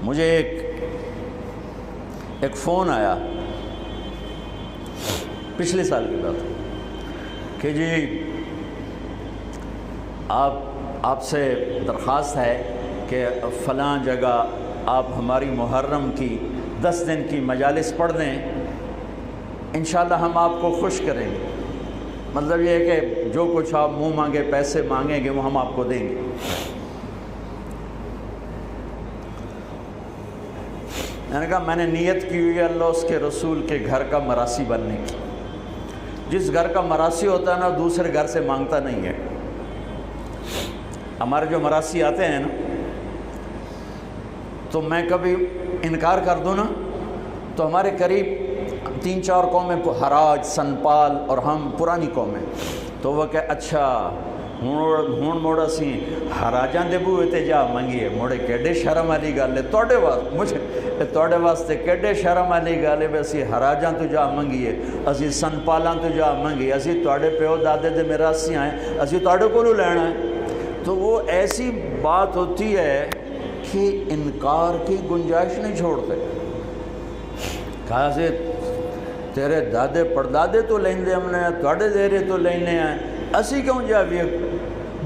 مجھے ایک فون آیا پچھلے سال کی بات کہ جی آپ سے درخواست ہے کہ فلاں جگہ آپ ہماری محرم کی 10 دن کی مجالس پڑھ دیں، انشاءاللہ ہم آپ کو خوش کریں گے۔ مطلب یہ ہے کہ جو کچھ آپ منہ مانگے پیسے مانگیں گے وہ ہم آپ کو دیں گے۔ میں نے کہا میں نے نیت کی ہوئی ہے اللہ اس کے رسول کے گھر کا مراسی بننے کی۔ جس گھر کا مراسی ہوتا ہے نا دوسرے گھر سے مانگتا نہیں ہے۔ ہمارے جو مراسی آتے ہیں نا تو میں کبھی انکار کر دوں نا تو ہمارے قریب 3-4 قومیں حراج، سنپال اور ہم پرانی قومیں، تو وہ کہ اچھا ہون موڑا سی حراجاں دے بوئے تے جا منگیے موڑے کیڈے شرم والی گل ہے توڑے واسطے کیڈے شرم والی گل ہے بھی اسی حراجاں تو جا منگیے، اسی سنپالاں تو جا منگیے، اسی توڑے پیو دادے دے میراسی آئیں، اسی توڑے کو لینا ہے۔ تو وہ ایسی بات ہوتی ہے کہ انکار کی گنجائش نہیں چھوڑتے۔ کہا سے تیرے دادے پردادے تو لیندے ہم نے توڑے دیرے تو لینے ہیں، اسی کیوں جا بھی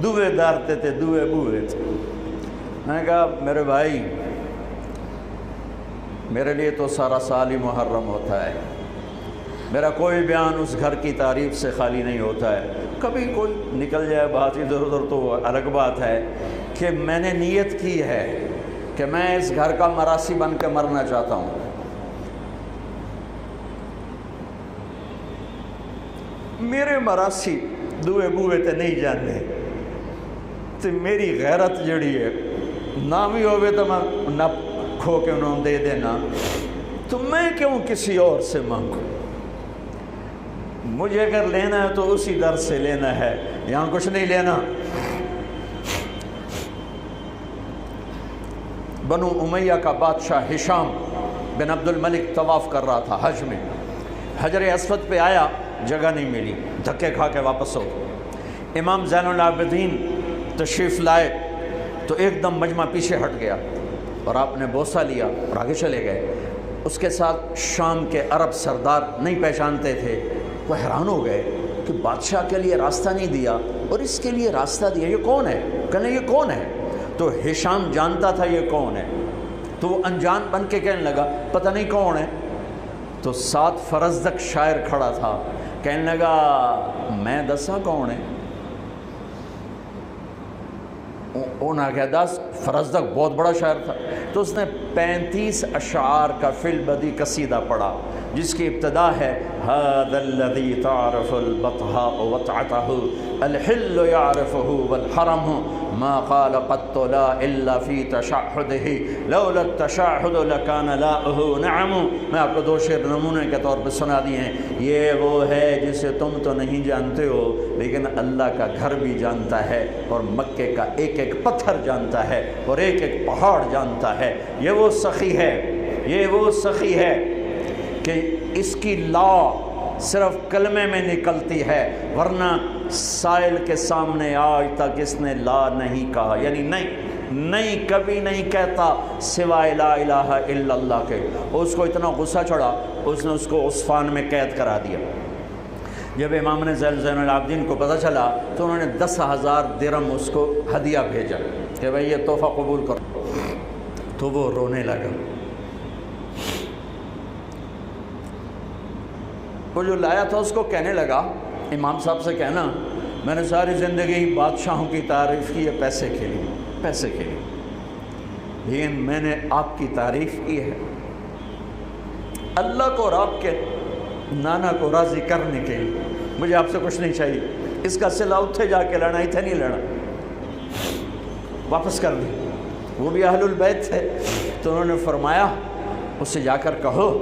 دوے دارتے تھے دوے بوئے تھے۔ میں نے کہا میرے بھائی میرے لیے تو سارا سال ہی محرم ہوتا ہے، میرا کوئی بیان اس گھر کی تعریف سے خالی نہیں ہوتا ہے، کبھی کوئی نکل جائے بات ادھر ادھر تو الگ بات ہے کہ میں نے نیت کی ہے کہ میں اس گھر کا مراسی بن کے مرنا چاہتا ہوں۔ میرے مراسی دوے بوئے تے نہیں جانے تے میری غیرت جڑی ہے نہ بھی ہوئے تو میں نہ کھو کے انہوں دے دینا، تو میں کیوں کسی اور سے مانگوں؟ مجھے اگر لینا ہے تو اسی در سے لینا ہے، یہاں کچھ نہیں لینا۔ بنو امیہ کا بادشاہ ہشام بن عبد الملک طواف کر رہا تھا حج میں، حجر اسود پہ آیا، جگہ نہیں ملی، دھکے کھا کے واپس ہو۔ امام زین العابدین تشریف لائے تو ایک دم مجمع پیچھے ہٹ گیا اور آپ نے بوسہ لیا اور آگے چلے گئے۔ اس کے ساتھ شام کے عرب سردار نہیں پہچانتے تھے، وہ حیران ہو گئے کہ بادشاہ کے لیے راستہ نہیں دیا اور اس کے لیے راستہ دیا، یہ کون ہے؟ کہنے یہ کون ہے؟ تو ہشام جانتا تھا یہ کون ہے، تو وہ انجان بن کے کہنے لگا پتہ نہیں کون ہے۔ تو ساتھ فرزدق شاعر کھڑا تھا، کہنے لگا میں دسا کون ہے؟ انہوں نے کہا دس۔ فرزدق بہت بڑا شاعر تھا، تو اس نے 35 اشعار کا فی البدی قصیدہ پڑھا جس کی ابتدا ہے هذا الذي تعرف البطحاء وطعته الحل يعرفه والحرم ما قال قط لا الا في تشعهده لولا التشعهد لكان لاؤه نعم۔ میں آپ کو 2 شعر نمونے کے طور پہ سنا دیے ہیں۔ یہ وہ ہے جسے تم تو نہیں جانتے ہو لیکن اللہ کا گھر بھی جانتا ہے اور مکے کا ایک ایک پتھر جانتا ہے اور ایک ایک پہاڑ جانتا ہے۔ یہ وہ سخی ہے، یہ وہ سخی ہے کہ اس کی لا صرف کلمے میں نکلتی ہے، ورنہ سائل کے سامنے آج تک اس نے لا نہیں کہا، یعنی نہیں کبھی نہیں کہتا سوائے لا الہ الا اللہ کے۔ اس کو اتنا غصہ چڑھا اس نے اس کو عصفان میں قید کرا دیا۔ جب امام نے زین العابدین کو پتہ چلا تو انہوں نے 10,000 درہم اس کو ہدیہ بھیجا کہ بھئی یہ تحفہ قبول کرو، تو وہ رونے لگا۔ وہ جو لایا تھا اس کو کہنے لگا امام صاحب سے کہنا میں نے ساری زندگی بادشاہوں کی تعریف کی ہے پیسے کے لیے، لیکن میں نے آپ کی تعریف کی ہے اللہ کو اور آپ کے نانا کو راضی کرنے کے لیے، مجھے آپ سے کچھ نہیں چاہیے۔ اس کا صلہ اتھے جا کے لینا، اتھے نہیں لینا، واپس کر دی۔ وہ بھی اہل البیت تھے تو انہوں نے فرمایا اس سے جا کر کہو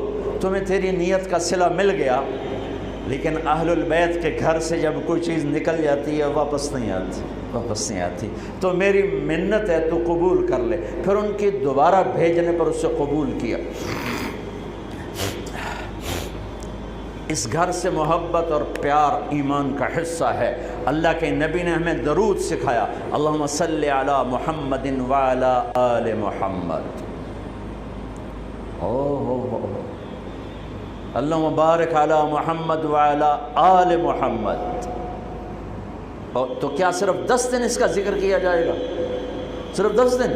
تمہیں تیری نیت کا صلہ مل گیا، لیکن اہل البیت کے گھر سے جب کوئی چیز نکل جاتی ہے واپس نہیں آتی، تو میری منت ہے تو قبول کر لے۔ پھر ان کی دوبارہ بھیجنے پر اسے قبول کیا۔ اس گھر سے محبت اور پیار ایمان کا حصہ ہے۔ اللہ کے نبی نے ہمیں درود سکھایا، اللہم صلی علی محمد وعلی آل محمد۔ اللہم بارک علی محمد وعلی آل محمد. اور تو کیا صرف 10 دن اس کا ذکر کیا جائے گا؟ صرف 10 دن؟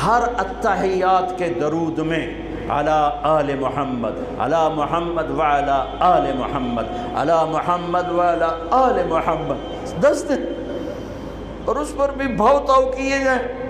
ہر التحیات کے درود میں علی آل محمد، علی محمد وعلی آل محمد، علی محمد وعلی آل محمد، 10 دن. اور اس پر بھی بھاؤ تاؤ کیے جائیں.